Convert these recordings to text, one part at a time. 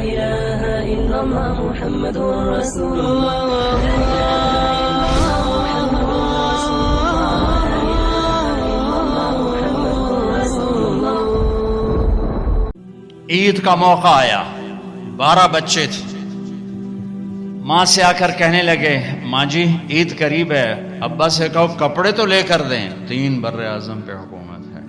إله إلا الله محمد رسول الله عید کا موقع آیا، 12 بچے تھے، ماں سے آ کر کہنے لگے ماں جی عید قریب ہے، ابا سے کہو کپڑے تو لے کر دیں، 3 بر اعظم پہ حکومت ہے۔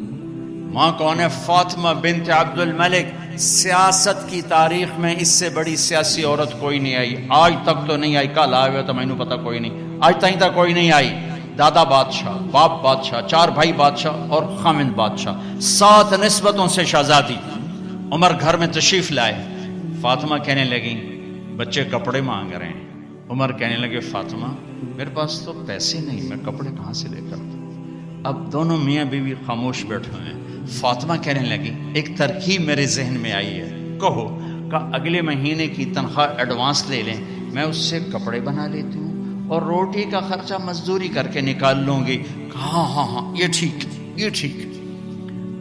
ماں کون ہے؟ فاطمہ بنت عبد الملک۔ سیاست کی تاریخ میں اس سے بڑی سیاسی عورت کوئی نہیں آئی، آج تک تو نہیں آئی، کل آئے تو مینوں پتہ کوئی نہیں، آج تک کوئی نہیں آئی۔ دادا بادشاہ، باپ بادشاہ، 4 بھائی بادشاہ اور خامند بادشاہ، 7 نسبتوں سے شہزادی۔ عمر گھر میں تشریف لائے، فاطمہ کہنے لگی بچے کپڑے مانگ رہے ہیں۔ عمر کہنے لگے فاطمہ میرے پاس تو پیسے نہیں، میں کپڑے کہاں سے لے کر دوں؟ اب دونوں میاں بیوی خاموش بیٹھے ہوئے ہیں۔ فاطمہ کہنے لگی ایک ترکیب میرے ذہن میں آئی ہے، کہو کہ اگلے مہینے کی تنخواہ ایڈوانس لے لیں، میں اس سے کپڑے بنا لیتی ہوں اور روٹی کا خرچہ مزدوری کر کے نکال لوں گی۔ ہاں یہ ٹھیک، یہ ٹھیک۔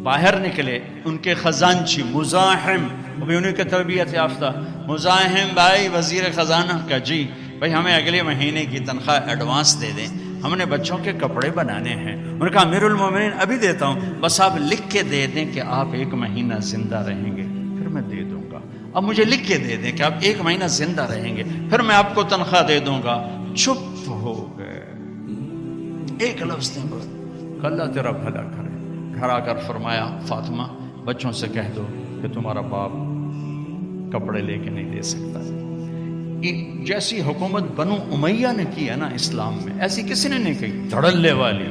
باہر نکلے ان کے خزانچی مزاحم، ابھی انہیں کی تربیت یافتہ مزاحم بھائی وزیر خزانہ کا جی بھائی ہمیں اگلے مہینے کی تنخواہ ایڈوانس دے دیں، ہم نے بچوں کے کپڑے بنانے ہیں۔ انہوں نے کہا امیر المومنین ابھی دیتا ہوں، بس آپ لکھ کے دے دیں کہ آپ 1 مہینہ زندہ رہیں گے، پھر میں دے دوں گا۔ اب مجھے لکھ کے دے دیں کہ آپ 1 مہینہ زندہ رہیں گے، پھر میں آپ کو تنخواہ دے دوں گا۔ چپ ہو گئے، ایک لفظ نہیں بولا، اللہ تیرا بھلا کرے۔ گھر آ کر فرمایا فاطمہ بچوں سے کہہ دو کہ تمہارا باپ کپڑے لے کے نہیں دے سکتا۔ جیسی حکومت بنو امیہ نے کی ہے نا اسلام میں، ایسی کسی نے نہیں کی، دھڑلے والی،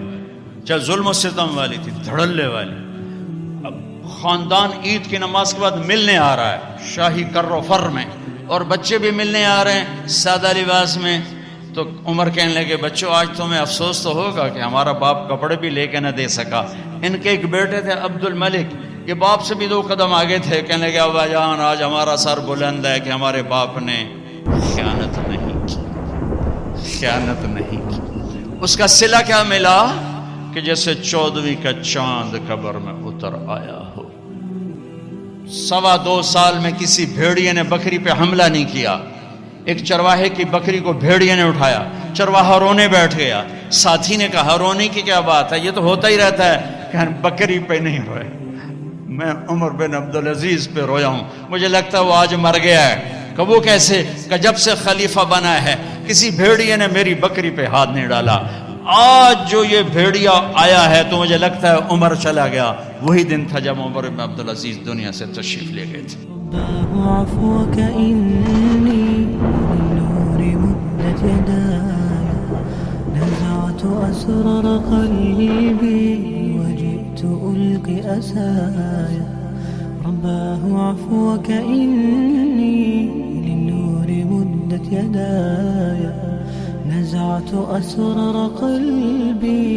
چاہے ظلم و ستم والی تھی، دھڑلے والی۔ اب خاندان عید کی نماز کے بعد ملنے آ رہا ہے شاہی کر و فر میں، اور بچے بھی ملنے آ رہے ہیں سادہ لباس میں۔ تو عمر کہنے لگے بچوں آج تمہیں افسوس تو ہوگا کہ ہمارا باپ کپڑے بھی لے کے نہ دے سکا۔ ان کے ایک بیٹے تھے عبد الملک، یہ باپ سے بھی 2 قدم آگے تھے، کہنے لگے ابا جان آج ہمارا سر بلند ہے کہ ہمارے باپ نے خیانت نہیں کی، خیانت نہیں کی۔ اس کا صلہ کیا ملا کہ جیسے 14ویں کا چاند قبر میں اتر آیا ہو۔ 2.25 سال میں کسی بھیڑیے نے بکری پہ حملہ نہیں کیا۔ ایک چرواہے کی بکری کو بھیڑیے نے اٹھایا، چرواہا رونے بیٹھ گیا، ساتھی نے کہا رونے کی کیا بات ہے، یہ تو ہوتا ہی رہتا ہے، کہ بکری پہ نہیں روئے، میں عمر بن عبدالعزیز پہ رویا ہوں، مجھے لگتا ہے وہ آج مر گیا ہے۔ کہ وہ کیسے؟ کہ جب سے خلیفہ بنا ہے کسی بھیڑیے نے میری بکری پہ ہاتھ نہیں ڈالا، آج جو یہ بھیڑیا آیا ہے تو مجھے لگتا ہے عمر چلا گیا۔ وہی دن تھا جب عمر بن عبدالعزیز دنیا سے تشریف لے گئے تھے۔ عفوك إني للنور مدت يداي، نزعت أسرار قلبي وجئت ألقي أسايا، رباه عفوك إني للنور مدت يداي، نزعت أسرار قلبي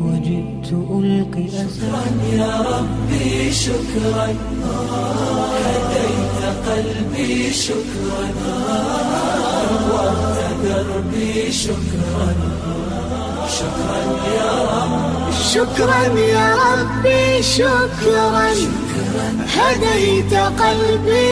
وجئت ألقي أسايا، يا ربي شكرا هديت قلبي، شكرا نورت دربي، شكرا شكرا يا رب، شكرا يا ربي، شكرا هديت قلبي.